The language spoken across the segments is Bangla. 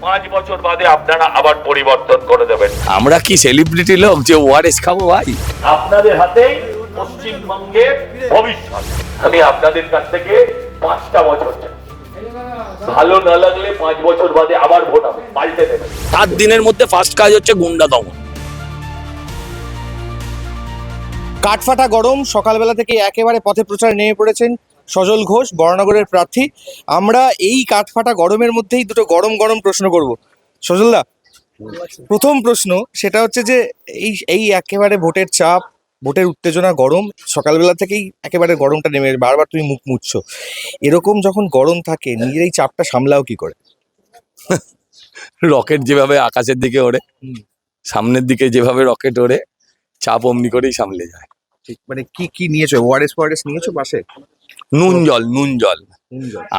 5 বছর বাদে আপনারা আবার পরিবর্তন করে দেবেন। আমরা কি সেলিব্রিটি লোক যে ওআরএস খাবো ভাই? আপনাদের হাতেই পশ্চিমবঙ্গের ভবিষ্যৎ। আমি আপনাদের কাছ থেকে 5টা বছর চাই। ভালো না লাগলে 5 বছর বাদে আবার ভোট হবে, পাল্টে দেবেন। 7 দিনের মধ্যে ফার্স্ট কাজ হচ্ছে গুন্ডা দমন। কাঠফাটা গরম, সকালবেলা থেকে একেবারে পথে প্রচারে নেমে পড়েছেন সজল ঘোষ, বরানগরের প্রার্থী। আমরা এই কাঠফাটা গরমের মধ্যেই দুটো গরম গরম প্রশ্ন করব। সজলদা, প্রথম প্রশ্ন সেটা হচ্ছে যে এই একেবারে ভোটের চাপ, ভোটের উত্তেজনা, গরম, সকালবেলা থেকেই একেবারে গরমটা নেমে বারবার তুমি মুখ মুছছো। এরকম যখন গরম থাকে নিজের এই চাপটা সামলাও কি করে? রকেট যেভাবে আকাশের দিকে ওড়ে, সামনের দিকে যেভাবে রকেট ওড়ে, চাপ অমনি করেই সামলে যায়। ঠিক, মানে কি কি নিয়েছো? ওআরএস নিয়েছো পাশে? নুন জল।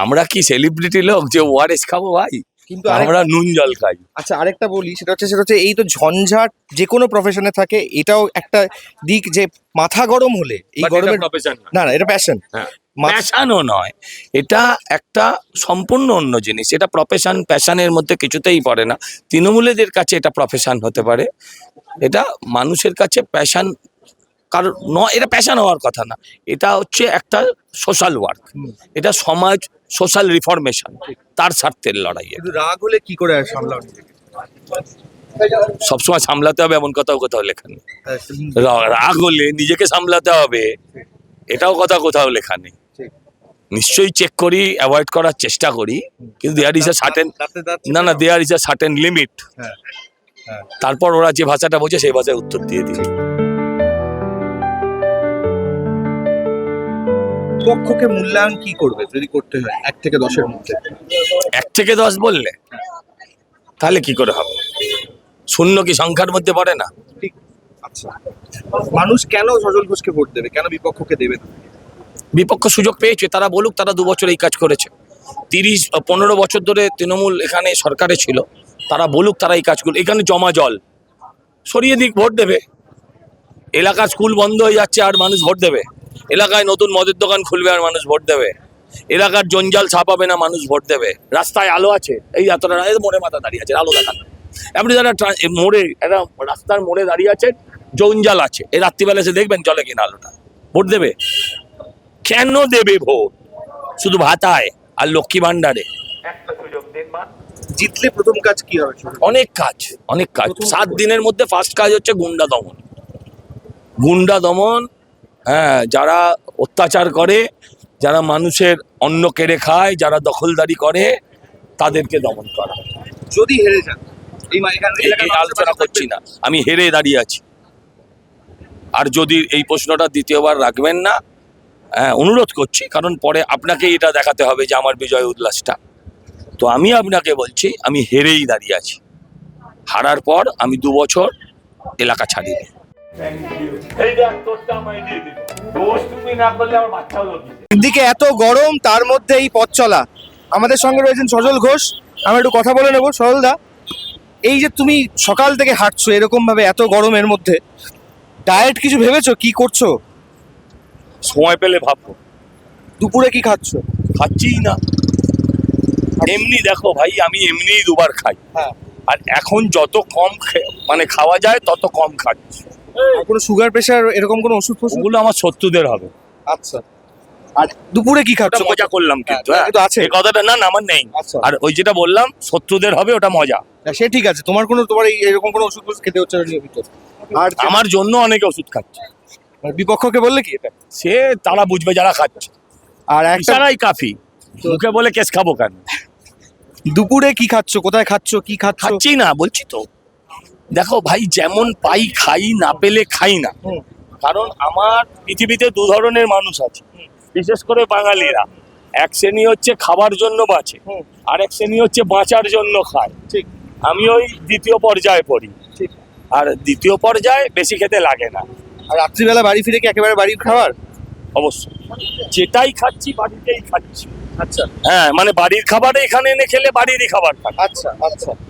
আমরা কি সেলিব্রিটি লোক যে ওআরএস খাবো ভাই? কিন্তু আমরা নুন জল খাই। আচ্ছা, আরেকটা বলি, সেটা হচ্ছে এই তো ঝঞ্ঝাট যে কোনো প্রফেশনে থাকে, এটাও একটা দিক যে মাথা গরম হলে এই গরমের না, এটা প্যাশন। প্যাশনও নয়, এটা একটা সম্পূর্ণ অন্য জিনিস। এটা প্রফেশন প্যাশনের মধ্যে কিছুতেই পড়ে না। তৃণমূলীদের কাছে এটা প্রফেশন হতে পারে, এটা মানুষের কাছে প্যাশন কারণ নয়। এটা প্যাশন হওয়ার কথা না, এটা হচ্ছে একটা সোশ্যাল ওয়ার্ক, এটা সমাজ সোশ্যাল রিফরমেশন, তার স্বার্থের লড়াই। কিন্তু রাগ হলে কি করে সামলাও? সবসময় সামলাতে হবে এমন কোথাও লেখা নেই। রাগ হলে নিজেকে সামলাতে হবে, এটাও কোথাও লেখা নেই। নিশ্চয়ই চেক করি, অ্যাভয়েড করার চেষ্টা করি, কিন্তু there is a certain limit. তারপর ওরা যে ভাষাটা বোঝে সেই ভাষায় উত্তর দিয়ে দিই। পক্ষকে মূল্যায়ন কি করবে যদি করতে হয় 1 থেকে 10-এর মধ্যে? 1 থেকে 10 বললে তাহলে কি করে হবে? শূন্য কি সংখ্যার মধ্যে পড়ে না? ঠিক। আচ্ছা, মানুষ কেন সজল ঘোষকে ভোট দেবে, কেন বিপক্ষকে দেবে না? বিপক্ষ সুযোগ পেয়েছে, তারা বলুক তারা 2 বছর এই কাজ করেছে। 15 বছর ধরে তৃণমূল এখানে সরকারে ছিল, তারা বলুক তারা এই কাজগুলো। এখানে জমা জল সরিয়ে দিক, ভোট দেবে। এলাকার স্কুল বন্ধ হয়ে যাচ্ছে আর মানুষ ভোট দেবে। এলাকায় নতুন মদের দোকান খুলবে আর মানুষ ভোট দেবে। এলাকার জঞ্জাল ছাপাবে না, মানুষ ভোট দেবে। রাস্তায় আলো আছে, এই এতটা মোড়ে মাথা দাঁড়িয়ে আছে, আলো দেখান। আপনি যারা মোড়ে একটা রাস্তার মোড়ে দাঁড়িয়ে আছেন, জঞ্জাল আছে, এই রাত্রিবেলা এসে দেখবেন জলে কিনা আলোটা। ভোট দেবে? কেন দেবে ভোট? শুধু ভাতায় আর লক্ষ্মী ভান্ডারে। একটা সুযোগ দিন মা। জিতলে প্রথম কাজ কি হবে? অনেক কাজ। 7 দিনের মধ্যে ফার্স্ট কাজ হচ্ছে গুন্ডা দমন। হ্যাঁ, যারা অত্যাচার করে, যারা মানুষের অন্ন কেড়ে খায়, যারা দখলদারি করে, তাদেরকে দমন করা। যদি হেরে যান, এই আলোচনা করছি না, আমি হেরে দাঁড়িয়ে আছি। আর যদি এই প্রশ্নটা দ্বিতীয়বার রাখবেন না, অনুরোধ করছি, কারণ পরে আপনাকে এটা দেখাতে হবে যে আমার বিজয় উল্লাসটা। তো আমি আপনাকে বলছি, আমি হেরেই দাঁড়িয়ে আছি। হারার পর আমি 2 বছর এলাকা ছাড়িনি। দিকে এত গরম, তার মধ্যে এই পথ চলা। আমাদের সঙ্গে রয়েছেন সজল ঘোষ, আমরা একটু কথা বলে নেবো। সজলদা, এই যে তুমি সকাল থেকে হাঁটছো এরকম ভাবে এত গরমের মধ্যে, ডায়েট কিছু ভেবেছো, কি করছো? সময় পেলে ভাববো। দুপুরে কি খাচ্ছো? খাচ্ছিই না, এমনি দেখো ভাই, আমি এমনিই 2 বার খাই। হ্যাঁ। আর এখন যত কম মানে খাওয়া যায় তত কম খাচ্ছি। কোনো সুগার প্রেশার এরকম কোনো ওষুধ? ওগুলো আমার শত্রুদের হবে। আচ্ছা, আর দুপুরে কি খাচ্ছো? মজা করলাম কিন্তু, কিন্তু আছে এই কথাটা না আমার নেই। আচ্ছা। আর ওই যেটা বললাম শত্রুদের হবে, ওটা মজা। সে ঠিক আছে, তোমার এরকম কোনো ওষুধ খেতে হচ্ছে না নিয়মিত? আর আমার জন্য অনেকে ওষুধ খাচ্ছে। বিপক্ষকে বললে কি এটা? সে তারা বুঝবে যারা খাচ্ছে। আর ইশারাই কাফি, মুখে বলে কেস খাবো কেন? দুপুরে কি খাচ্ছো, কোথায় খাচ্ছো, কি খাচ্ছো? খাচ্ছি না বলছি তো। দেখো ভাই, যেমন পাই খাই, না পেলে খাই না। কারণ আমার পৃথিবীতে 2 ধরনের মানুষ আছে, বিশেষ করে বাঙালিরা। এক শ্রেণী হচ্ছে খাবার জন্য বাঁচে, আর এক শ্রেণী হচ্ছে বাঁচার জন্য খায়। ঠিক। আমি ওই দ্বিতীয় পর্যায়ে পড়ি। ঠিক। আর দ্বিতীয় পর্যায়ে বেশি খেতে লাগে না। আর রাত্রিবেলা বাড়ি ফিরে কি একেবারে বাড়ির খাবার? অবশ্যই, যেটাই খাচ্ছি বাড়িতেই খাচ্ছি। আচ্ছা। হ্যাঁ, মানে বাড়ির খাবার এখানে এনে খেলে বাড়িরই খাবার খাই। আচ্ছা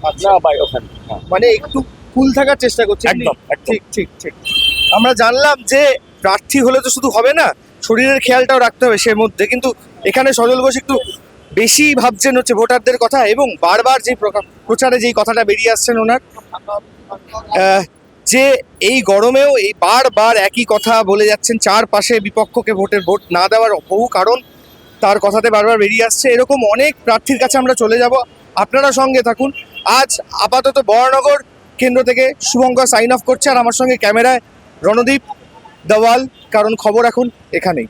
আচ্ছা না ভাই, ওখানে মানে একটু কুল থাকার চেষ্টা করছি। একদম। ঠিক ঠিক ঠিক। আমরা জানলাম যে প্রার্থী হলে তো শুধু হবে না, শরীরের খেয়ালটাও রাখতে হবে সে মধ্যে। কিন্তু এখানে সজল ঘোষ একটু বেশি ভাবছেন হচ্ছে ভোটারদের কথা, এবং বারবার যে প্রচারে যেই কথাটা বেরিয়ে আসছেন ওনার, যে এই গরমেও এই বারবার একই কথা বলে যাচ্ছেন, চারপাশে বিপক্ষকে ভোট না দেওয়ার বহু কারণ তার কথাতে বারবার বেরিয়ে আসছে। এরকম অনেক প্রার্থীর কাছে আমরা চলে যাব, আপনারা সঙ্গে থাকুন। আজ আপাতত বরানগর কেন্দ্র থেকে শুভঙ্কর সাইন অফ করছে, আর আমার সঙ্গে ক্যামেরায় রণদীপ দাওয়াল, কারণ খবর এখন এখানেই।